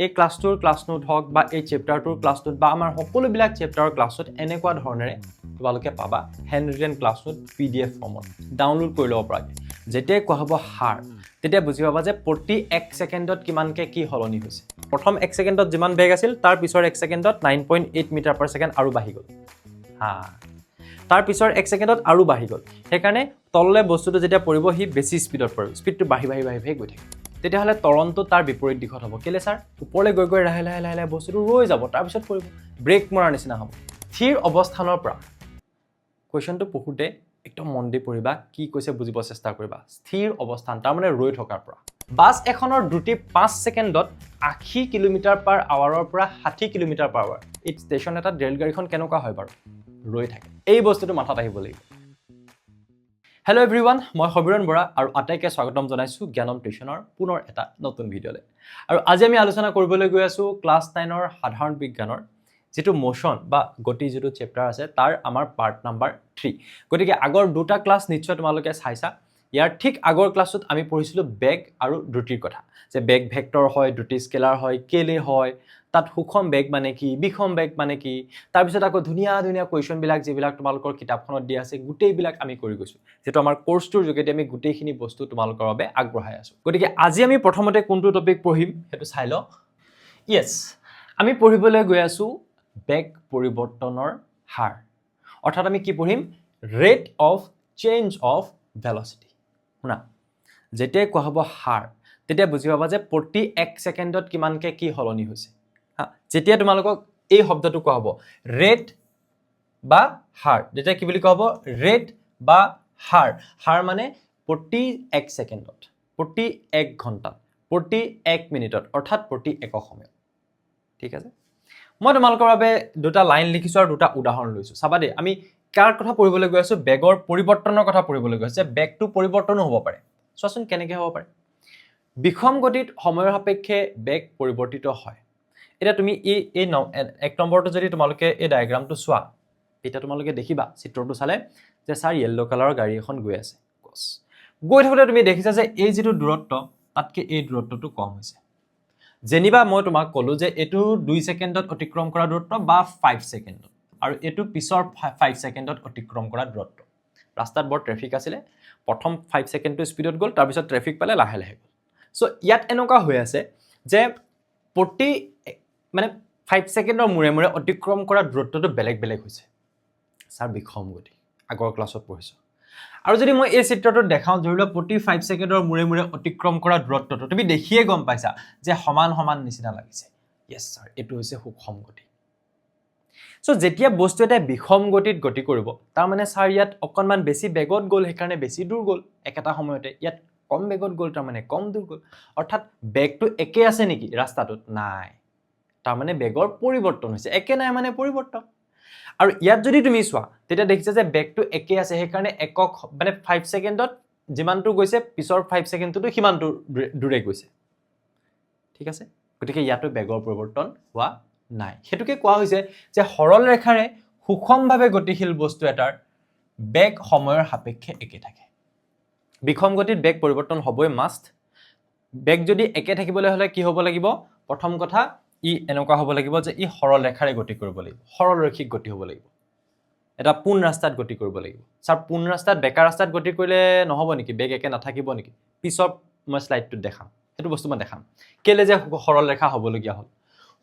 এই ক্লাছটোৰ class note হওক বা এই চেপ্টাৰটোৰ ক্লাছ নোট বা আমাৰ সকলোবিলাক চেপ্টাৰৰ ক্লাছ নোট এনেকুৱা ধৰণেৰে তোমালোকে পাবা hand written class note PDF ফৰ্মত ডাউনলোড কৰি ল'ব পৰাকৈ যেতিয়াই কোৱা হ'ব হাৰ তেতিয়া বুজি পাবা যে প্ৰতি 1 ছেকেণ্ডত কিমানকৈ কি সলনি হৈছে প্ৰথম 1 ছেকেণ্ডত যিমান বেগ আছিল তাৰ পিছৰ 1 ছেকেণ্ডত 9.8 মিটাৰ পাৰ ছেকেণ্ড আৰু বাঢ়ি গ'ল তাৰ পিছৰ 1 ছেকেণ্ডত আৰু বাঢ়ি গ'ল সেইকাৰণে তললৈ বস্তুটো যেতিয়া পৰিব সি বেছি স্পীডত পৰিব স্পীডটো বাঢ়ি গৈ থাকে তেতিয়াহ'লে তৰণটো তাৰ বিপৰীত দিশত হ'ব কেলে ছাৰ ওপৰলৈ গৈ লাহে লাহে বস্তুটো ৰৈ যাব তাৰপিছত পৰিব ব্ৰেক মৰাৰ নিচিনা হ'ব স্থিৰ অৱস্থানৰ পৰা কুৱেশ্যনটো পঢ়োঁতে একদম মন দি পঢ়িবা কি কৈছে বুজিব চেষ্টা কৰিবা স্থিৰ অৱস্থান তাৰমানে ৰৈ থকাৰ পৰা বাছ এখনৰ দ্ৰুতি 5 ছেকেণ্ডত 80 কিলোমিটাৰ পাৰ আৱাৰৰ পৰা 60 কিলোমিটাৰ পাৰ আৱাৰ এই ষ্টেচন এটাত ৰেলগাড়ীখন কেনেকুৱা হয় বাৰু ৰৈ থাকে এই বস্তুটো মাথাত আহিব লাগিব হেল্ল' এভৰিৱান মই সবিৰণ বৰা আৰু আটাইকে স্বাগতম জনাইছোঁ জ্ঞানম টিউশ্যনৰ পুনৰ এটা নতুন ভিডিঅ'লৈ আৰু আজি আমি আলোচনা কৰিবলৈ গৈ আছোঁ ক্লাছ 9ৰ সাধাৰণ বিজ্ঞানৰ যেটো মোশন বা গতি যেটো চেপ্টাৰ আছে তাৰ আমাৰ পাৰ্ট নাম্বাৰ 3 গতিকে আগৰ দুটা ক্লাছ নিশ্চয় তোমালোকে চাইছা ইয়াৰ ঠিক আগৰ ক্লাছত আমি পঢ়িছিলোঁ বেগ আৰু দ্ৰুতিৰ কথা যে বেগ ভেক্টৰ হয় দ্ৰুতি স্কেলাৰ হয় কেলে হয় তাত সুষম বেগ মানে কি বিষম বেগ মানে কি তাৰ পিছত আকৌ ধুনীয়া কোৱেশ্চন বিলাক যিবিলাক তোমালোকৰ কিতাপখনত দিয়া আছে গোটেইবিলাক আমি কৰি গৈছো যেটো আমাৰ কোৰ্সটোৰ যোগেদি আমি গোটেইখিনি বস্তু তোমালোকৰ বাবে আগবঢ়াই আছো গতিকে আজি আমি প্ৰথমতে কোনটো টপিক পঢ়িম হেতু চাই ল ইয়েস আমি পঢ়িবলৈ গৈ আছো বেগ পৰিৱৰ্তনৰ হাৰ অৰ্থাৎ আমি কি পঢ়িম rate of change of velocity শুনা যেতিয়া কোৱা হ'ব হাৰ তেতিয়া বুজি পাবা যে প্ৰতি 1 ছেকেণ্ডত কিমানকৈ কি সলনি হৈছে যেতিয়া তোমালোকক এই শব্দটো কোৱা হ'ব ৰেট বা হাৰ যেতিয়া কি বুলি কোৱা হ'ব ৰেট বা হাৰ মানে প্ৰতি 1 ছেকেণ্ডত প্ৰতি 1 ঘণ্টাত প্ৰতি 1 মিনিটত অৰ্থাৎ প্ৰতি একক সময়ত ঠিক আছে মই তোমালোকৰ বাবে দুটা লাইন লিখিছো আৰু দুটা উদাহৰণ লৈছো চাবা দে আমি কাৰ কথা পঢ়িবলৈ গৈ আছো বেগৰ পৰিৱৰ্তনৰ কথা পঢ়িবলৈ গৈ আছো বেগটো পৰিৱৰ্তনো হ'ব পাৰে চোৱাচোন কেনেকৈ হ'ব পাৰে বিষম গতিত সময়ৰ সাপেক্ষে বেগ পৰিৱৰ্তিত হয় এটা তুমি এই এক নম্বৰটো যদি তোমালোকে এই ডায়াগ্ৰামটো চোৱা এটা তোমালোকে দেখিবা চিত্ৰটো চালে যে স্যাৰ ইয়েলো কালাৰৰ গাড়ী এখন গৈ আছে গৈ থাকোতে তুমি দেখিছা যে এই যেটো দূৰত্ব তাতকে এই দূৰত্বটো কম হৈছে যেনিবা মই তোমাক ক'লো যে এটো 2 ছেকেণ্ডত অতিক্ৰম কৰা দূৰত্ব বা 5 ছেকেণ্ডত আৰু এটো পিছৰ 5 ছেকেণ্ডত অতিক্ৰম কৰা দূৰত্ব ৰাস্তাত বৰ ট্ৰাফিক আছিল প্ৰথম 5 ছেকেণ্ডটো স্পিডত গ'ল তাৰ পিছত ট্ৰাফিক পালে লাহে লাহে গ'ল সো ইয়াত এনেকুৱা হৈ আছে যে প্ৰতি মানে 5 ছেকেণ্ডৰ মূৰে অতিক্ৰম কৰা দূৰত্বটো বেলেগ হৈছে স্যাৰ বিষম গতি আগৰ ক্লাছত পঢ়িছো আৰু যদি মই এই চিত্ৰটো দেখাও ধৰিলো প্ৰতি 5 ছেকেণ্ডৰ মূৰে অতিক্ৰম কৰা দূৰত্বটো তুমি দেখিয়ে গম পাইছা যে সমান নিচিনা লাগিছে ইয়েস স্যাৰ এটো হৈছে সুষম গতি সো যেতিয়া বস্তু এটা বিষম গতিত গতি কৰিব তাৰ মানে স্যাৰ ইয়াত অকনমান বেছি বেগত গ'ল হেকাৰণে বেছি দূৰ গ'ল একেটা সময়তে ইয়াত কম বেগত গ'ল তাৰ মানে কম দূৰ গ'ল অৰ্থাৎ বেগটো একে আছে নেকি ৰাস্তাটোত নাই তাৰ মানে বেগৰ পৰিৱৰ্তন হৈছে একে নাই মানে পৰিৱৰ্তন আৰু ইয়াত যদি তুমি চোৱা তেতিয়া দেখিছা যে বেগটো একে আছে হেকাৰণে একক মানে 5 ছেকেণ্ডত যিমানটো গৈছে পিছৰ 5 ছেকেণ্ডটো সিমানটো দূৰে গৈছে ঠিক আছে গতিকে ইয়াতো বেগৰ পৰিৱৰ্তন হোৱা নাই হেতুকে কোৱা হৈছে যে সৰল ৰেখাৰে সুষমভাৱে গতিশীল বস্তু এটাৰ বেগ সময়ৰ সাপেক্ষে একে থাকে বিষম গতিত বেগ পৰিৱৰ্তন হ'বই মাষ্ট বেগ যদি একে থাকিবলৈ হলে কি হ'ব লাগিব প্ৰথম কথা ই এনেকুৱা হ'ব লাগিব যে ই সৰল ৰেখাৰে গতি কৰিব লাগিব সৰল ৰৈখিক গতি হ'ব লাগিব এটা পোন ৰাস্তাত গতি কৰিব লাগিব স্যাৰ পোন ৰাস্তাত বেকা ৰাস্তাত গতি কৰিলে নহব নেকি বেগ একে নাথাকিব নেকি পিছত মই স্লাইডটো দেখাম এটো বস্তু মই দেখাম কেলে যে সৰল ৰেখা হ'ব লগিয়া হ'ল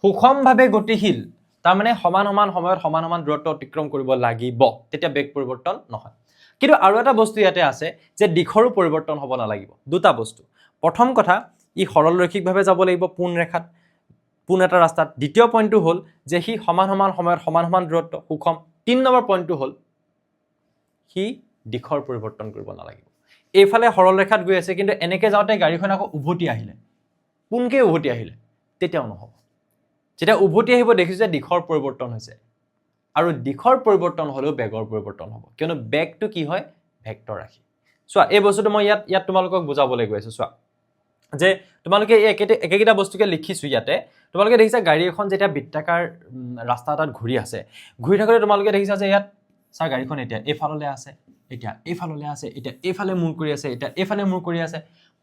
সুষমভাৱে গতিশীল তাৰ মানে সমান সময়ত সমান দূৰত্ব অতিক্ৰম কৰিব লাগিব তেতিয়া বেগ পৰিৱৰ্তন নহয় কিন্তু আৰু এটা বস্তু ইয়াতে আছে যে দিশৰো পৰিৱৰ্তন হ'ব নালাগিব দুটা বস্তু প্ৰথম কথা ই সৰল ৰৈখিকভাৱে যাব লাগিব পোন ৰেখাত পোন এটা ৰাস্তাত দ্বিতীয় পইণ্টটো হ'ল যে হি সমান সময়ত সমান দূৰত্ব সুষম 3 নম্বৰ পইণ্টটো হ'ল হি দিশৰ পৰিৱৰ্তন কৰিব নালাগিব এইফালে সৰল ৰেখাত গৈ আছে কিন্তু এনেকে যাওঁতে গাড়ীখন আকৌ উভতি আহিলে পোনকে উভতি আহিলে তেতিয়াও নহব যেতিয়া উভতি আহিব দেখিছে যে দিশৰ পৰিৱৰ্তন হৈছে আৰু দিশৰ পৰিৱৰ্তন হলেও বেগৰ পৰিৱৰ্তন হ'ব কিয়নো বেগটো কি হয় ভেক্টৰ ৰাশি চোৱা এই বস্তুটো মই ইয়াত তোমালোকক বুজাবলৈ গৈ আছো চোৱা যে তোমালোকে একেটা বস্তুকে লিখিছো ইয়াতে তোমালোকে দেখিছা গাড়ী এখন যেতিয়া বৃত্তাকাৰ ৰাস্তা এটাত ঘূৰি আছে ঘূৰি থাকোতে তোমালোকে দেখিছা যে ইয়াত স্যাৰ গাড়ীখন এতিয়া এইফাললৈ আছে এতিয়া এইফাললৈ আছে এতিয়া এইফালে মূৰ কৰি আছে এতিয়া এইফালে মূৰ কৰি আছে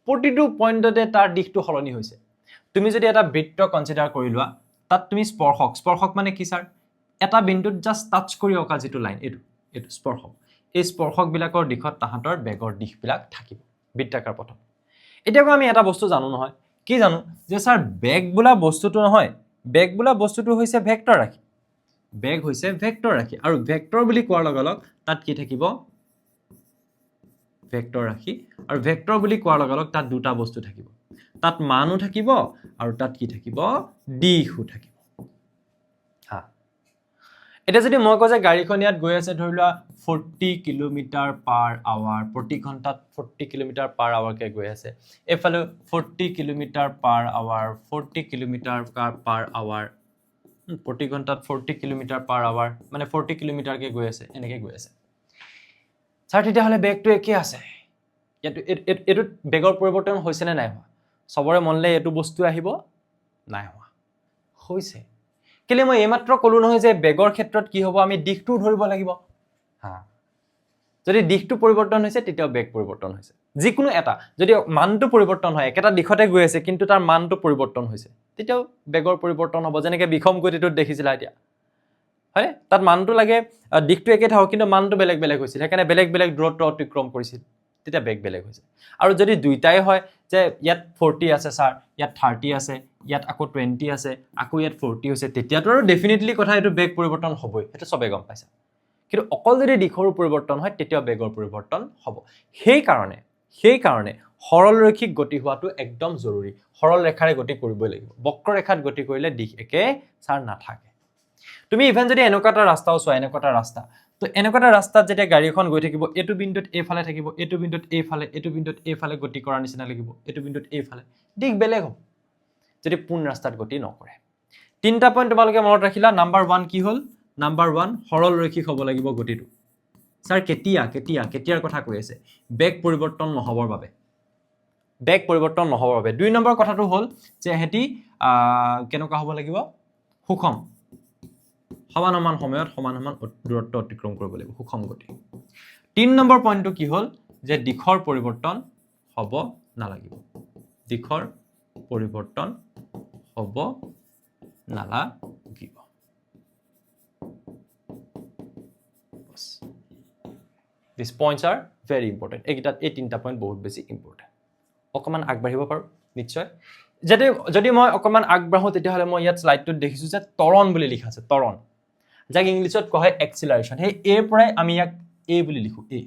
প্ৰতিটো পইণ্টতে তাৰ দিশটো সলনি হৈছে তুমি যদি এটা বৃত্ত কনসিডাৰ কৰি লোৱা তাত তুমি স্পৰ্শক মানে কি স্যাৰ এটা বিন্দুত জাস্ট টাচ কৰি অকা যেটো লাইন এটো স্পৰ্শক এই স্পৰ্শক বিলাকৰ দিশত তাহাঁতৰ বেগৰ দিশবিলাক থাকিব বৃত্তাকাৰ পথত এতিয়াও আমি এটা বস্তু জানো নহয় কি জানো যে স্যাৰ বেগ বোলা বস্তুটো নহয় বেগ বোলা বস্তুটো হৈছে ভেক্টৰ ৰাশি বেগ হৈছে ভেক্টৰ ৰাশি আৰু ভেক্টৰ বুলি কোৱাৰ লগে লগে তাত কি থাকিব ভেক্টৰ ৰাশি আৰু ভেক্টৰ বুলি কোৱাৰ লগে লগে তাত দুটা বস্তু থাকিব তাত মানো থাকিব আৰু তাত কি থাকিব দিশো থাকিব হা এটা যদি মই কওঁ যে গাড়ীখন ইয়াত গৈ আছে ধৰি লোৱা 40 কিলোমিটাৰ/আৱাৰ প্ৰতি ঘণ্টাত 40 কিলোমিটাৰ/আৱাৰ কে গৈ আছে এফালে 40 কিলোমিটাৰ/আৱাৰ 40 কিলোমিটাৰ/আৱাৰ প্ৰতি ঘণ্টাত 40 কিলোমিটাৰ/আৱাৰ মানে 40 কিলোমিটাৰ কে গৈ আছে এনেকৈ গৈ আছে স্যাৰ তেতিয়াহ'লে বেগটো একে আছে এটো বেগৰ পৰিৱৰ্তন হৈছে নে নাই হোৱা সবৰে মনলে এটো বস্তু আহিব নাই হোৱা হৈছে কেলে মই এইমাত্ৰ কলো নহয় যে বেগৰ ক্ষেত্ৰত কি হ'ব আমি দিশটো ধৰিব লাগিব হা যদি দিশটো পৰিৱৰ্তন হৈছে তেতিয়া বেগ পৰিৱৰ্তন হৈছে যিকোনো এটা যদি মানটো পৰিৱৰ্তন হয় একেটা দিশতে গৈ আছে কিন্তু তাৰ মানটো পৰিৱৰ্তন হৈছে তেতিয়া বেগৰ পৰিৱৰ্তন হ'ব যেনেকৈ বিখম গতিটোত দেখিছিলা এতিয়া হয় তাত মানটো লাগে দিশটো একে থাকক কিন্তু মানটো বেলেগ বেলেগ হৈছিল সেইকাৰণে বেলেগ বেলেগ দূৰত্ব অতিক্ৰম কৰিছিল তেতিয়া বেগ বেলেগ হৈছে আৰু যদি দুইটাই হয় যে ইয়াত 40 আছে স্যাৰ ইয়াত 30 আছে ইয়াত আকৌ 20 আছে আকৌ ইয়াত 40 হৈছে তেতিয়াতো আৰু ডেফিনেটলি কথা এটো বেগ পৰিৱৰ্তন হ'বই এটা সবে গম পাইছা কিন্তু অকল যদি দিশৰ পৰিৱৰ্তন হয় তেতিয়া বেগৰ পৰিৱৰ্তন হ'ব সেই কাৰণে সৰল ৰৈখিক গতি হোৱাটো একদম জৰুৰী সৰল ৰেখাৰে গতি কৰিবই লাগিব বক্ৰৰেখাত গতি কৰিলে দিশ একে স্যাৰ নাথাকে তুমি ইভেন যদি এনেকুৱা এটা ৰাস্তাও চোৱা এনেকুৱা এটা ৰাস্তা তো এনেকুৱা এটা ৰাস্তাত যেতিয়া গাড়ীখন গৈ থাকিব এটো বিন্দুত এইফালে থাকিব এটো বিন্দুত এইফালে গতি কৰাৰ নিচিনা লাগিব এটো বিন্দুত এইফালে দিশ বেলেগ হ'ব যদি পোন ৰাস্তাত গতি নকৰে তিনটা পইণ্ট তোমালোকে মনত ৰাখিলা নাম্বাৰ 1 কি হ'ল নাম্বাৰ 1 সৰল ৰৈখিক হ'ব লাগিব গতিটো স্যাৰ কেতিয়াৰ কথা কৈ আছে বেগ পৰিৱৰ্তন নহবৰ বাবে বেগ পৰিৱৰ্তন নহবৰ বাবে 2 নম্বৰ কথাটো হ'ল যে হেতি কেনেকুৱা হ'ব লাগিব সুষম সমান সময়ত সমান দূৰত্ব অতিক্ৰম কৰিব লাগিব সুষম গতি 3 নম্বৰ পইণ্টটো কি হ'ল যে দিশৰ পৰিৱৰ্তন হ'ব নালাগিব দিশৰ পৰিৱৰ্তন হ'ব নালাগিব These points are very important. এই তিনটা পইণ্ট বহুত বেছি ইম্পৰ্টেণ্ট অকমান আগবাঢ়িব পাৰো নিশ্চয় যদি মই অকমান আগবাঢ়ো তেতিয়াহ'লে মই ইয়াত স্লাইডটোত দেখিছো যে ত্বৰণ বুলি লিখা আছে ত্বৰণ যাক ইংলিছত কোৱা হয় এক্সিলাৰেশ্যন সেই এৰ পৰাই আমি ইয়াক এ বুলি লিখো এ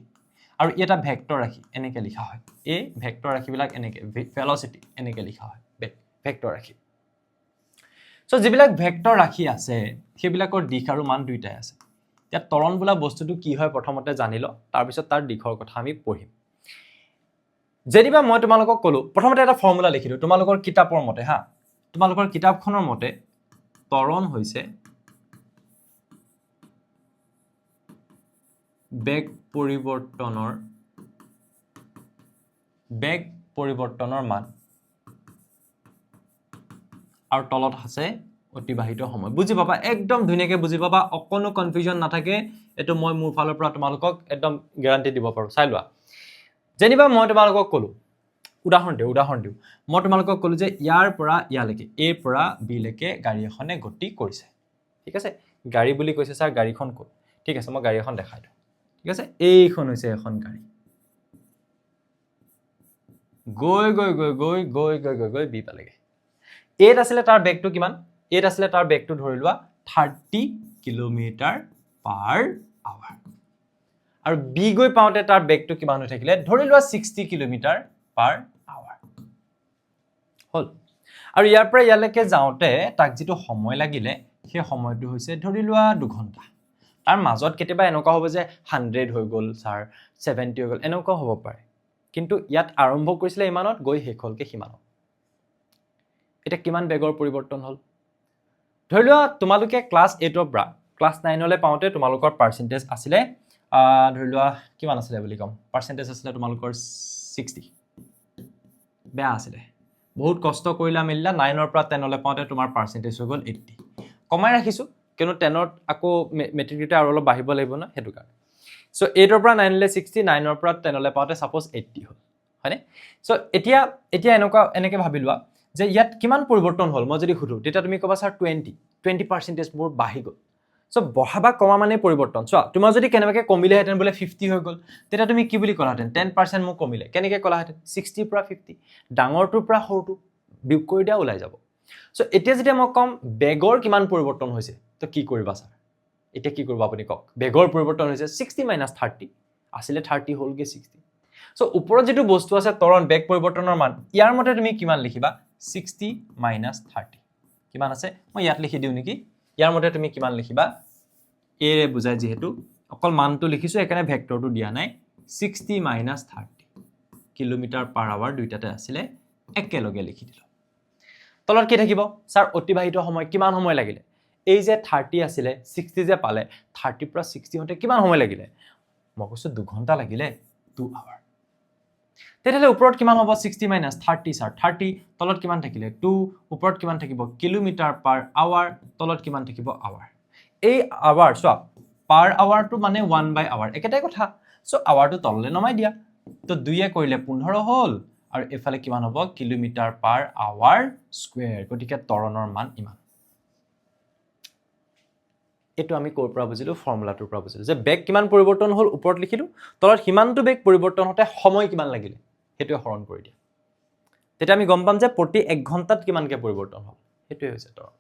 আৰু এটা ভেক্টৰ ৰাশি এনেকৈ লিখা হয় এ ভেক্টৰ ৰাশিবিলাক এনেকৈ ভেলচিটি এনেকৈ লিখা হয় ভেক্টৰ ৰাশি সো যিবিলাক ভেক্টৰ ৰাশি আছে সেইবিলাকৰ দিশ আৰু মান দুইটাই আছে এতিয়া ত্বৰণ বোলা বস্তুটো কি হয় প্ৰথমতে জানি ল তাৰ পিছত তাৰ দিশৰ কথা আমি পঢ়িম যেনিবা মই তোমালোকক কলো প্ৰথমতে এটা ফৰ্মুলা লিখি দিও তোমালোকৰ কিতাপৰ মতে হা তোমালোকৰ কিতাপখনৰ মতে ত্বৰণ হৈছে বেগ পৰিৱৰ্তনৰ মান আৰু তলত আছে অতিবাহিত সময় বুজি পাবা একদম ধুনীয়াকৈ বুজি পাবা অকনো কনফিউজন নাথাকে এটো মই মোৰ ফালৰ পৰা তোমালোকক একদম গ্যাৰান্টি দিব পাৰো চাই লোৱা যেনিবা মই তোমালোকক কলো উদাহৰণ দিও মই তোমালোকক কলো যে ইয়াৰ পৰা ইয়ালৈকে এ পৰা বি লৈকে গাড়ী এখনে গতি কৰিছে ঠিক আছে গাড়ী বুলি কৈছে স্যাৰ গাড়ীখন ক'ত ঠিক আছে মই গাড়ী এখন দেখাই দিও ঠিক আছে এইখন হৈছে এখন গাড়ী গৈ বি পালেগে এত আছিলে তাৰ বেগটো কিমান এত আছিলে তাৰ বেগটো ধৰি লোৱা 30 কিলোমিটাৰ/আৱাৰ আৰু বি গৈ পাওঁতে তাৰ বেগটো কিমান হৈ থাকিলে ধৰি লোৱা 60 কিলোমিটাৰ/আৱাৰ হল আৰু ইয়াৰ পৰা ইয়ালৈকে যাওঁতে তাক যেটো সময় লাগিলে সেই সময়টো হৈছে ধৰি লোৱা 2 ঘণ্টা তাৰ মাজত কেতিয়াবা এনেকুৱা হ'ব যে 100 হৈ গ'ল স্যাৰ 70 হৈ গ'ল এনেকুৱা হ'ব পাৰে কিন্তু ইয়াত আৰম্ভ কৰিছিলে ইমানত গৈ শেষ হ'লকে সিমানত এটা কিমান বেগৰ পৰিৱৰ্তন হ'ল ধৰি লোৱা তোমালোকে ক্লাছ 8 ৰ পৰা ক্লাছ 9 লৈ পাওঁতে তোমালোকৰ পাৰ্চেন্টেজ আছিলে ধৰি লোৱা কিমান আছিলে বুলি কম পাৰ্চেন্টেজ আছিলে তোমালোকৰ 60 বেয়া আছিলে বহুত কষ্ট কৰিলা মিলিলা 9 ৰ পৰা 10 লৈ পাওঁতে তোমাৰ পাৰ্চেন্টেজ হৈ গ'ল 80 কমাই ৰাখিছো কিয়নো 10 ত আকৌ মেট্ৰিকতে আৰু অলপ বাঢ়িব লাগিব না হেতু কাৰণে সো 8 ৰ পৰা 9 লৈ 60 9 ৰ পৰা 10 লৈ পাওঁতে সাপোজ 80 হ'ল হয়নে সো এতিয়া এনেকৈ ভাবি লোৱা যে ইয়াত কিমান পৰিৱৰ্তন হ'ল মই যদি সুধো তেতিয়া তুমি ক'বা স্যাৰ 20% মোৰ বাঢ়ি গ'ল সো বঢ়া বা কমা মানে পৰিৱৰ্তন চোৱা তোমাৰ যদি কেনেবাকে কমিলেহেঁতেন বোলে 50 হৈ গ'ল তেতিয়া তুমি কি বুলি ক'লাহেঁতেন 10% মোক কমিলে কেনেকৈ ক'লাহেঁতেন 60 পৰা 50 ডাঙৰটোৰ পৰা সৰুটো বিয়োগ কৰি দিয়া ওলাই যাব সো এতিয়া যেতিয়া মই কম বেগৰ কিমান পৰিৱৰ্তন হৈছে তো কি কৰিবা স্যাৰ এতিয়া কি কৰিব আপুনি কক বেগৰ পৰিৱৰ্তন হৈছে 60 - 30 আসলে 30 হ'লগে 60 সো ওপৰত যেটো বস্তু আছে তৰণ বেগ পৰিৱৰ্তনৰ মান ইয়াৰ মতে তুমি কিমান লিখিবা 60 - 30 কিমান আছে মই ইয়াত লিখি দিও নেকি ইয়াৰ মতে তুমি কিমান লিখিবা এ ৰে বুজাই যেহেতু অকল মানটো লিখিছো একাৰণে ভেক্টৰটো দিয়া নাই 60 - 30 কিলোমিটাৰ/আৱাৰ দুইটাতে আছিল একেলগে লিখি দিলো তলত কি থাকিব স্যাৰ অতিবাহিত সময় কিমান সময় লাগিলে এই যে 30 আছিল 60 যে পালে 30 পৰা 60 হতে কিমান সময় লাগিলে মই কৈছো 2 ঘণ্টা লাগিলে 2 আৱাৰ তেতিয়ালে ওপৰত কিমান হ'ব 60 - 30 স্যাৰ 30 তলত কিমান থাকিলে 2 ওপৰত কিমান থাকিব কিলোমিটাৰ/আৱাৰ তলত কিমান থাকিব আৱাৰ এই আৱাৰ চোৱা পাৰ আৱাৰটো মানে 1/আৱাৰ একেটাই কথা সো আৱাৰটো তললে নমাই দিয়া তো 2 এ কৰিলে 15 হ'ল আৰু এফালে কিমান হ'ব কিলোমিটাৰ/আৱাৰ স্কয়াৰ গতিকে ত্বৰণৰ মান ইমান এটো আমি কোৰ পৰা বুজিলো ফৰ্মুলাটোৰ পৰা বুজিলো যে বেগ কিমান পৰিৱৰ্তন হ'ল ওপৰত লিখিলো তলত হিমানটো বেগ পৰিৱৰ্তন হতে সময় কিমান লাগিলে হেতুৱে হৰণ কৰি দিয়া তেতিয়া আমি গম পাম যে প্ৰতি 1 ঘণ্টাত কিমানকে পৰিৱৰ্তন হ'ল হেতুৱে হৈছে ত্বৰণ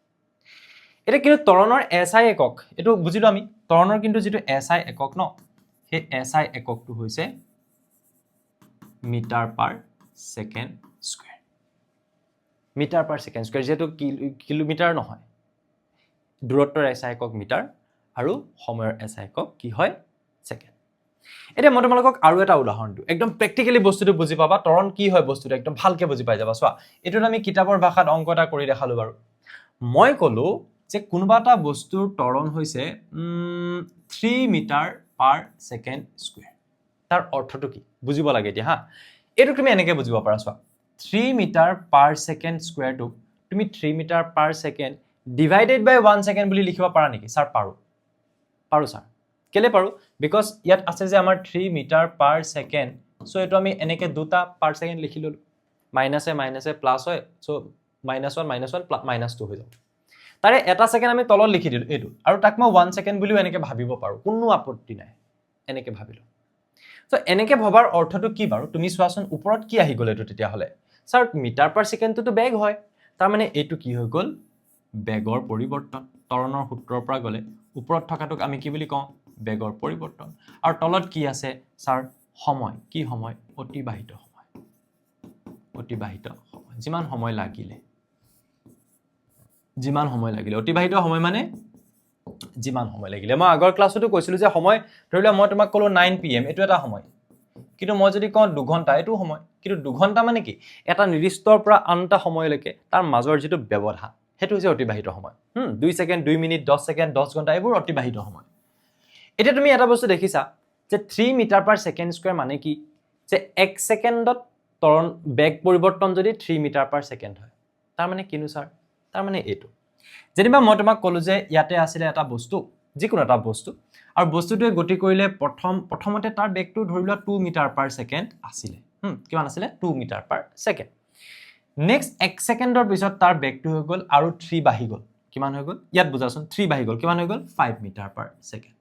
এটা কিন্তু ত্বৰণৰ এসআই একক এটো বুজিলো আমি ত্বৰণৰ কিন্তু যেটো এসআই একক ন হে এসআই এককটো হৈছে মিটাৰ/সেকেন্ড স্কয়াৰ মিটাৰ/সেকেন্ড স্কয়াৰ যেটো কিলোমিটাৰ নহয় দূৰত্বৰ এসআই একক মিটাৰ আৰু সময়ৰ এসআই একক কি হয় সেকেন্ড এতিয়া মই তোমালোকক আৰু এটা উদাহৰণ দিও একদম প্ৰ্যাকটিক্যালি বস্তুটো বুজি পাবা ত্বৰণ কি হয় বস্তুটো একদম ভালকে বুজি পাই যাবা চোৱা এটো আমি কিতাপৰ ভাষাত অংক এটা কৰি দেখালো বাৰু মই কলো যে কোনোবা এটা বস্তুৰ ত্বৰণ হৈছে 3 মিটাৰ/সেকেন্ড স্কয়াৰ তাৰ অৰ্থটো কি বুজিব লাগে এতিয়া হা এটো তুমি এনেকৈ বুজিব পাৰা চোৱা 3 মিটাৰ/সেকেন্ড স্কয়াৰটো তুমি 3 মিটাৰ/সেকেন্ড divided by 1 second বুলি লিখিব পাৰা নেকি স্যাৰ পাৰো স্যাৰ কেলে পাৰো বিকজ ইয়াত আছে যে আমাৰ 3 মিটাৰ/সেকেন্ড সো এটো আমি এনেকে দুটা পাৰ সেকেন্ড লিখি ললো মাইনাসে মাইনাসে প্লাস হয় সো -1 -1 -2 হৈ যাব তাৰে এটা সেকেন্ড আমি তলত লিখি দিলো এটো আৰু তাক মই 1 সেকেন্ড বুলিও এনেকে ভাবিব পাৰো কোনো আপত্তি নাই এনেকে ভাবিলো সো এনেকে ভবাৰ অৰ্থটো কি বাৰু তুমি চোৱাচোন ওপৰত কি আহি গলে এটো তেতিয়া হলে স্যাৰ মিটাৰ/সেকেন্ডটো বেগ হয় তাৰ মানে এটো কি হৈ গল বেগৰ পৰিৱৰ্তন ত্বৰণৰ সূত্ৰৰ পৰা গলে ওপৰত থকাটোক আমি কি বুলি কওঁ বেগৰ পৰিৱৰ্তন আৰু তলত কি আছে স্যাৰ সময় কি সময় অতিবাহিত সময় যিমান সময় লাগিলে অতিবাহিত সময় মানে যিমান সময় লাগিলে মই আগৰ ক্লাছতো কৈছিলো যে সময় ধৰিলে মই তোমাক কলো 9 pm এটো এটা সময় কিন্তু মই যদি কওঁ 2 ঘণ্টা এটো সময় কিন্তু 2 ঘণ্টা মানে কি এটা নিৰ্দিষ্টৰ পৰা আনটা সময়লৈকে তাৰ মাজৰ যেটো ব্যৱধান হেতু হৈছে অতিবাহিত সময় 2 সেকেন্ড 2 মিনিট 10 সেকেন্ড 10 ঘণ্টা এবোৰ অতিবাহিত সময় এটা তুমি এটা বস্তু দেখিছা যে 3 মিটাৰ/সেকেন্ড স্কয়াৰ মানে কি যে 1 সেকেন্ডত ত্বৰণ বেগ পৰিৱৰ্তন যদি 3 মিটাৰ/সেকেন্ড হয় তাৰ মানে কিনো স্যাৰ তাৰ মানে এটো যেনিবা মই তোমাক কলো যে ইয়াতে আছিল এটা বস্তু যিকোনো এটা বস্তু আৰু বস্তুটোৱে গতি কৰিলে প্ৰথমতে তাৰ বেগটো ধৰিলোৱা 2 মিটাৰ/সেকেন্ড আছিল কিমান আছিল 2 মিটাৰ/সেকেন্ড নেক্সট 1 সেকেন্ডৰ পিছত তাৰ বেগটো হৈ গল আৰু 3 বাঢ়ি গল কিমান হৈ গল ইয়াত বুজাচোন 3 বাঢ়ি গল কিমান হৈ গল 5 মিটাৰ/সেকেন্ড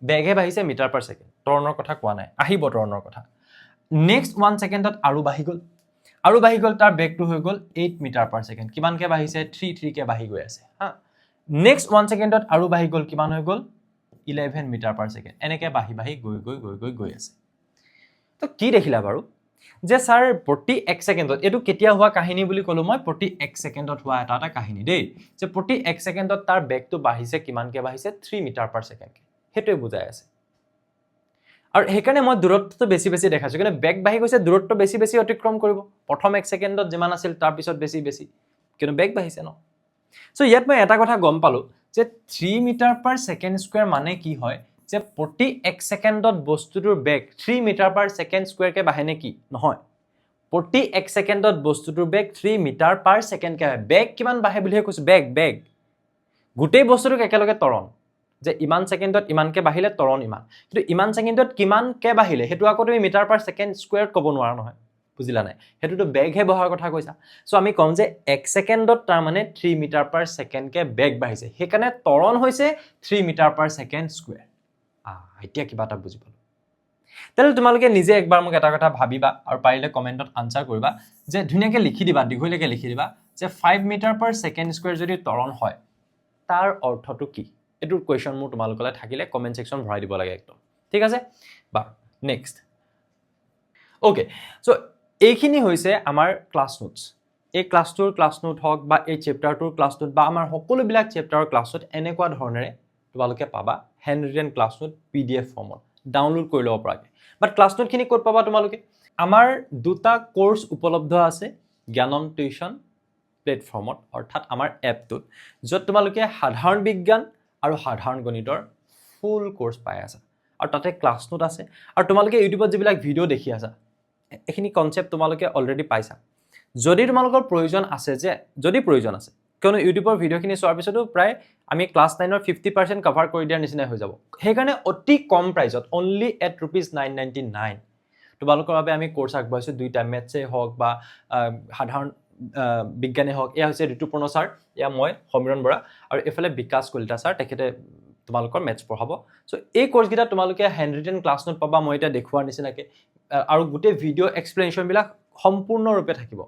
বেগে বাঢ়িছে মিটাৰ/সেকেন্ড ত্বৰণৰ কথা কোৱা নাই আহিব ত্বৰণৰ কথা নেক্সট 1 সেকেন্ডত আৰু বাঢ়ি গল তাৰ বেগটো হৈ গল 8 মিটাৰ/সেকেন্ড কিমানকে বাঢ়িছে 3 কে বাঢ়ি গৈ আছে হা নেক্সট 1 সেকেন্ডত আৰু বাঢ়ি গল কিমান হৈ গল 11 মিটাৰ/সেকেন্ড এনেকে বাঢ়ি গৈ আছে তো কি দেখিলা বাৰু যে স্যাৰ প্ৰতি 1 সেকেন্ডত এটো কেতিয়া হোৱা কাহিনী বুলি কলো মই প্ৰতি 1 সেকেন্ডত হোৱা এটা কাহিনী দেই যে প্ৰতি 1 সেকেন্ডত তাৰ বেগটো বাঢ়িছে কিমানকে বাঢ়িছে 3 মিটাৰ/সেকেন্ড হেতুৱে বুজাই আছে আৰু হেকাৰণে মই দূৰত্বটো বেছি দেখাইছো কিন্তু বেগ বাঢ়ি গৈছে দূৰত্ব বেছি অতিক্ৰম কৰিব প্ৰথম 1 সেকেন্ডত যিমান আছিল তাৰ পিছত বেছি কিন্তু বেগ বাঢ়িছে ন সো ইয়াত মই এটা কথা গম পালো যে 3 মিটাৰ/সেকেন্ড স্কয়াৰ মানে কি হয় যে প্ৰতি 1 সেকেন্ডত বস্তুটোৰ বেগ 3 মিটাৰ/সেকেন্ড স্কয়াৰ কে বাঢ়ে নেকি নহয় প্ৰতি 1 সেকেন্ডত বস্তুটোৰ বেগ 3 মিটাৰ/সেকেন্ড কে বেগ কিমান বাঢ়ে বুলিহে কৈছো বেগ গোটেই বস্তুটোক একেলগে ত্বৰণ যে ইমান সেকেন্ডত ইমানকে বাঢ়িলে ত্বৰণ ইমান কিন্তু ইমান সেকেন্ডত কিমানকে বাঢ়িলে হেতু আকৌ তুমি মিটাৰ/সেকেন্ড স্কয়াৰত ক'ব নোৱাৰা নহয় বুজিলা নাই হেতুটো বেগহে বহাৰ কথা কৈছা সো আমি কম যে 1 সেকেন্ডত তাৰ মানে 3 মিটাৰ পাৰ সেকেন্ড কে বেগ বাঢ়িছে হেকাৰণে ত্বৰণ হৈছে 3 মিটাৰ পাৰ সেকেন্ড স্কয়াৰ এতিয়া কিবা এটা বুজি পালো তেলে তোমালোকে নিজে একবাৰ মোক এটা কথা ভাবিবা আৰু পাৰিলে কমেন্টত আনসাৰ কৰিবা যে ধুনিয়াকে লিখি দিবা দিঘলৈকে লিখি দিবা যে 5 মিটাৰ পাৰ সেকেন্ড স্কয়াৰ যদি ত্বৰণ হয় তাৰ অৰ্থটো কি এটোৰ কোৱেশ্চন মোৰ তোমালোকলৈ থাকিলে কমেন্ট সেকশন ভৰাই দিব লাগে একদম ঠিক আছে বা নেক্সট ওকে সো এইখিনি হৈছে আমাৰ ক্লাছ নোটস এই ক্লাছটোৰ ক্লাছ নোট হওক বা এই চেপ্টাৰটোৰ ক্লাছ নোট বা আমাৰ সকলো বিলাক চেপ্টাৰৰ ক্লাছ নোট এনেকুৱা ধৰণেৰে তোমালোকে পাবা hand written class note PDF ফৰ্মত ডাউনলোড কৰি ল'ব পৰাকে বাট ক্লাছ নোটখিনি ক'ত পাবা তোমালোকে আমাৰ দুটা কোৰ্স উপলব্ধ আছে জ্ঞানম টিউশন প্লেটফৰ্মত অৰ্থাৎ আমাৰ এপটোত য'ত তোমালোকে সাধাৰণ বিজ্ঞান আৰু সাধাৰণ গণিতৰ ফুল কোৰ্স পাই আছা আৰু তাতে ক্লাছ নোট আছে আৰু তোমালোকে ইউটিউবত যিবিলাক ভিডিও দেখি আছা এখিনি কনসেপ্ট তোমালোকে অলৰেডি পাইছা যদি তোমালোকৰ প্ৰয়োজন আছে যে যদি প্ৰয়োজন আছে কিয়নো ইউটিউবৰ ভিডিওখিনি চোৱাৰ পিছতো প্ৰায় আমি ক্লাছ 9 ৰ 50% কভাৰ কৰি দিয়াৰ নিচিনা হৈ যাব হেকাৰণে অতি কম প্ৰাইজত only at ₹999 তোমালোকৰ বাবে আমি কোৰ্স আগবঢ়াইছো দুইটা মেথছে হওক বা সাধাৰণ বিজ্ঞানে হওক এয়া হৈছে ঋতুপৰ্ণ ছাৰ এয়া মই সমীৰণ বৰা আৰু এফালে বিকাশ কলিতা ছাৰ তেখেতে তোমালোকৰ মেথছ পঢ়াব সো এই কোৰ্স গিটা তোমালোকে হ্যান্ড ৰিটেন ক্লাছ নোট পাবা মই এটা দেখুৱাৰ নিচিনাকে আৰু গোটে ভিডিও এক্সপ্লেনেশন বিলাক সম্পূৰ্ণ ৰূপে থাকিব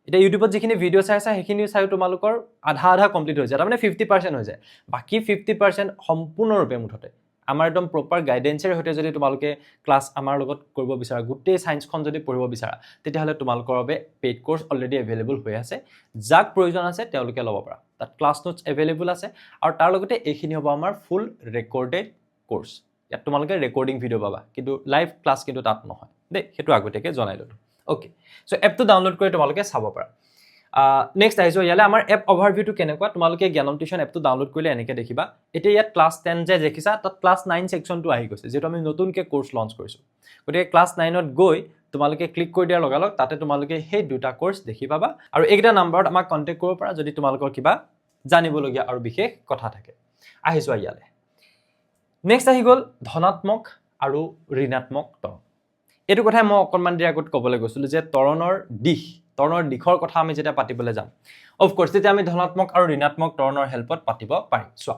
এটা ইউটিউবত যিখিনি ভিডিও চাইছা সেইখিনি চাই তোমালোকৰ আধা আধা কমপ্লিট হৈ যায় তাৰ মানে 50% হৈ যায় বাকি 50% সম্পূৰ্ণ ৰূপে মুঠতে আমাৰ একদম প্ৰপাৰ গাইডেন্সৰ হৈতে যদি তোমালোকে ক্লাছ আমাৰ লগত কৰিব বিচাৰা গোটেই সায়েন্সখন যদি পঢ়িব বিচাৰা তেতিয়াহলে তোমালোকৰ বাবে পেইড কোৰ্স অলৰেডি अवेलेबल হৈ আছে যাক প্ৰয়োজন আছে তেওঁলোকে ল'ব পাৰা তাত ক্লাছ নোটস अवेलेबल আছে আৰু তাৰ লগতে এইখিনি হ'ব আমাৰ ফুল ৰেকৰ্ডেড কোৰ্স ইয়াত তোমালোকে ৰেকৰ্ডিং ভিডিও পাবা কিন্তু লাইভ ক্লাছ কিন্তু তাত নহয় দে হেতু আগতেকে জনাই ললো ওকে সো এপটো ডাউনলোড কৰি তোমালোকে চাব পাৰা নেক্সট আইজো ইয়ালে আমাৰ এপ ওভাৰভিউটো কেনেকুৱা তোমালোকে জ্ঞানম টিউশন এপটো ডাউনলোড কৰিলে এনেকে দেখিবা এতিয়া ইয়াত ক্লাছ 10 যে দেখিছা তাত ক্লাছ 9 সেকশনটো আহি গৈছে যেটো আমি নতুনকে কোৰ্স লঞ্চ কৰিছো গতিকে ক্লাছ 9 ত গৈ তোমালোকে ক্লিক কৰি দিয়াৰ লগালগ তাতে তোমালোকে সেই দুটা কোৰ্স দেখি পাবা আৰু এইকেইটা নম্বৰত আমাক কন্টাক্ট কৰিব পাৰা যদি তোমালোকৰ কিবা জানিবলগীয়া আৰু বিশেষ কথা থাকে আহিছো ইয়ালে নেক্সট আহি গল ধনাত্মক আৰু ঋণাত্মক ত্বৰণ এটো কথা মই অকনমান দিৰ আগত কবলৈ গৈছিল যে ত্বৰণৰ দিশৰ কথা আমি যেটা পাতিবলৈ যাম অফ কোৰ্স তেতিয়া আমি ধনাত্মক আৰু ঋণাত্মক ত্বৰণৰ হেল্পত পাতিব পাৰিম সো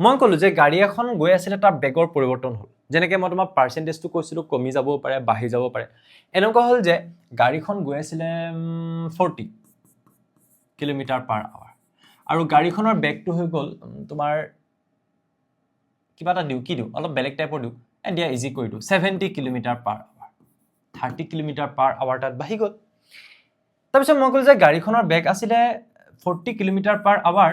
মই কলো যে গাড়ী এখন গৈ আছিল তাৰ বেগৰ পৰিৱৰ্তন হল যেনেকৈ মই তোমাৰ পাৰ্সেন্টেজটো কৈছিলো কমি যাব পাৰে বাঢ়ি যাব পাৰে এনেকুৱা হল যে গাড়ীখন গৈ আছিল 40 কিলোমিটাৰ/আৱাৰ আৰু গাড়ীখনৰ বেগটো হৈ গল তোমাৰ কিবা এটা দিউ কি দিউ অলপ বেলেগ টাইপৰ দিউ দিয়া ইজি কৰি দিউ 70 কিলোমিটাৰ/আৱাৰ 30 কিলোমিটাৰ/আৱাৰ তাত বাঢ়ি গল তাৰপিছত মই কলো যে গাড়ীখনৰ বেগ আছিল 40 কিলোমিটাৰ/আৱাৰ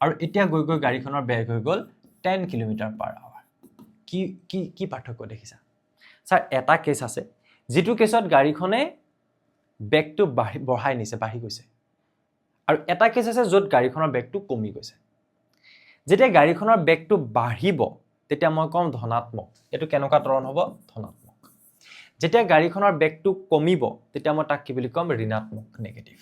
আৰু এতিয়া গৈ গৈ গাড়ীখনৰ বেগ হৈ গল 10 কিলোমিটাৰ/আৱাৰ কি পাৰ্থক্য দেখিছা স্যাৰ এটা কেস আছে যেটো কেছত গাড়ীখনে বেগটো বঢ়াই নিছে বাঢ়ি গৈছে আৰু এটা কেস আছে যত গাড়ীখনৰ বেগটো কমি গৈছে যেতিয়া গাড়ীখনৰ বেগটো বাঢ়িব তেতিয়া মই কম ধনাত্মক এটো কেনেকুৱা ত্বৰণ হ'ব ধনাত্মক যেতিয়া গাড়ীখনৰ বেগটো কমিব তেতিয়া মই তাক কি বুলি কম ঋণাত্মক নেগেটিভ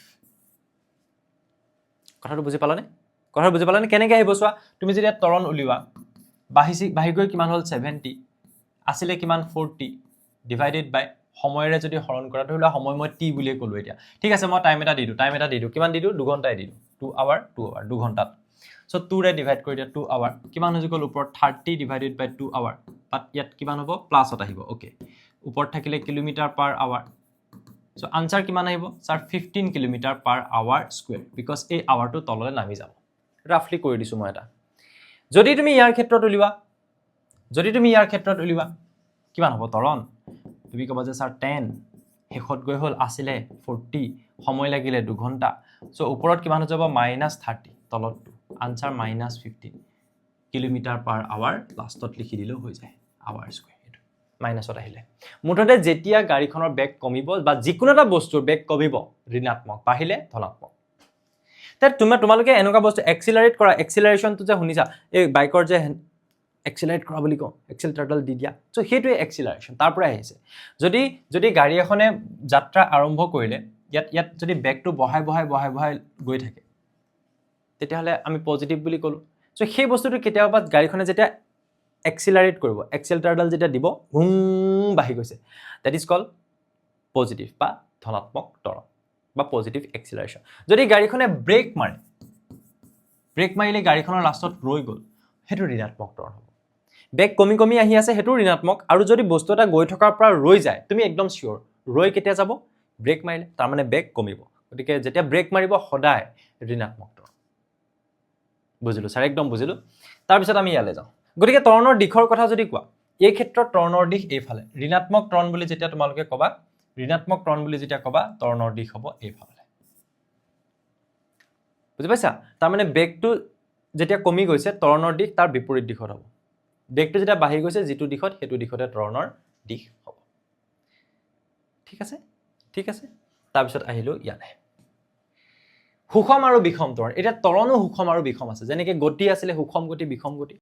কথাটো বুজি পালানে কেনেকৈ আহিব চোৱা তুমি যেতিয়া ত্বৰণ উলিওৱা বাঢ়ি গৈ কিমান হল 70 আছিল কিমান 40 ডিভাইডেড বাই সময়ৰে যদি হৰণ কৰা ধৰিলা সময় মই টি বুলিয়ে কলো এতিয়া ঠিক আছে মই টাইম এটা দিদু কিমান দিদু 2 ঘণ্টাই দিদু 2 আৱাৰ 2 ঘণ্টাত সো 2 ৰে ডিভাইড কৰি দিয়া 2 আৱাৰ কিমান হৈ গল ওপৰত 30 ডিভাইডেড বাই 2 আৱাৰ বাট ইয়াত কিমান হ'ব প্লাসত আহিব ওকে ওপৰত থাকিলে কিলোমিটাৰ/আৱাৰ সো আনসাৰ কিমান আহিব স্যাৰ 15 কিলোমিটাৰ/আৱাৰ স্কয়াৰ বিকজ এই আৱাৰটো তললৈ নামি যাব ৰাফলি কৰি দিছো মই এটা যদি তুমি ইয়াৰ ক্ষেত্ৰত উলিওৱা কিমান হ'ব ত্বৰণ তুমি কবা যে স্যাৰ 10 হেখত গৈ হল আছিলে 40 সময় লাগিলে 2 ঘণ্টা সো ওপৰত কিমান হৈ যাব -30 তলত আনসাৰ -15 কিলোমিটাৰ/আৱাৰ লাষ্টত লিখি দিলেও হৈ যায় আৱাৰ স্কয়াৰ এটো মাইনাসত আহিলে মুঠতে যেতিয়া গাড়ীখনৰ বেগ কমিব বা যিকোনো এটা বস্তুৰ বেগ কমিব ঋণাত্মক বাঢ়িলে ধনাত্মক তাত তোমালোকে এনেকুৱা বস্তু এক্সিলাৰেট কৰা এক্সিলাৰেশনটো যে শুনিছা এই বাইকৰ যে এক্সিলাৰেট কৰা বুলি কওঁ এক্সিলাৰেটৰডাল দি দিয়া সো হেতুৱে এক্সিলাৰেশন তাৰ পৰা আহিছে যদি গাড়ী এখনে যাত্ৰা আৰম্ভ কৰিলে ইয়াত যদি বেগটো বঢ়াই গৈ থাকে তেতিয়াহলে আমি পজিটিভ বুলি কলো সো সেই বস্তুটো কেতিয়াবা গাড়ীখনে যেতিয়া এক্সিলাৰেট কৰিব এক্সিলাৰেটৰডাল যেতিয়া দিব হুম বাঢ়ি গৈছে দ্যাট ইজ কল পজিটিভ বা ধনাত্মক ত্বৰণ বা পজিটিভ এক্সিলাৰেশ্যন যদি গাড়ীখনে ব্ৰেক মাৰিলে গাড়ীখনৰ লাষ্টত ৰৈ গ'ল সেইটো ঋণাত্মক ত্বৰণ হ'ব বেগ কমি কমি আহি আছে সেইটো ঋণাত্মক আৰু যদি বস্তু এটা গৈ থকাৰ পৰা ৰৈ যায় তুমি একদম চিয়ৰ ৰৈ কেতিয়া যাব ব্ৰেক মাৰিলে তাৰ মানে বেগ কমিব গতিকে যেতিয়া ব্ৰেক মাৰিব সদায় ঋণাত্মক ত্বৰণ বুজিলো ছাৰ একদম বুজিলো তাৰপিছত আমি ইয়ালৈ যাওঁ গতিকে ত্বৰণৰ দিশৰ কথা যদি কোৱা এই ক্ষেত্ৰত ত্বৰণৰ দিশ এইফালে ঋণাত্মক ত্বৰণ বুলি যেতিয়া তোমালোকে ক'বা ঋণাত্মক ত্বৰণ বুলি যেতিয়া ক'বা ত্বৰণৰ দিশ হ'ব এইফালে বুজি পাইছা তাৰমানে বেগটো যেতিয়া কমি গৈছে ত্বৰণৰ দিশ তাৰ বিপৰীত দিশত হ'ব বেগটো যেতিয়া বাঢ়ি গৈছে যিটো দিশত সেইটো দিশতে ত্বৰণৰ দিশ হ'ব ঠিক আছে তাৰপিছত আহিলো ইয়ালে সুষম আৰু বিষম ত্বৰণ এতিয়া ত্বৰণো সুষম আৰু বিষম আছে যেনেকৈ গতি আছিলে সুষম গতি বিষম গতি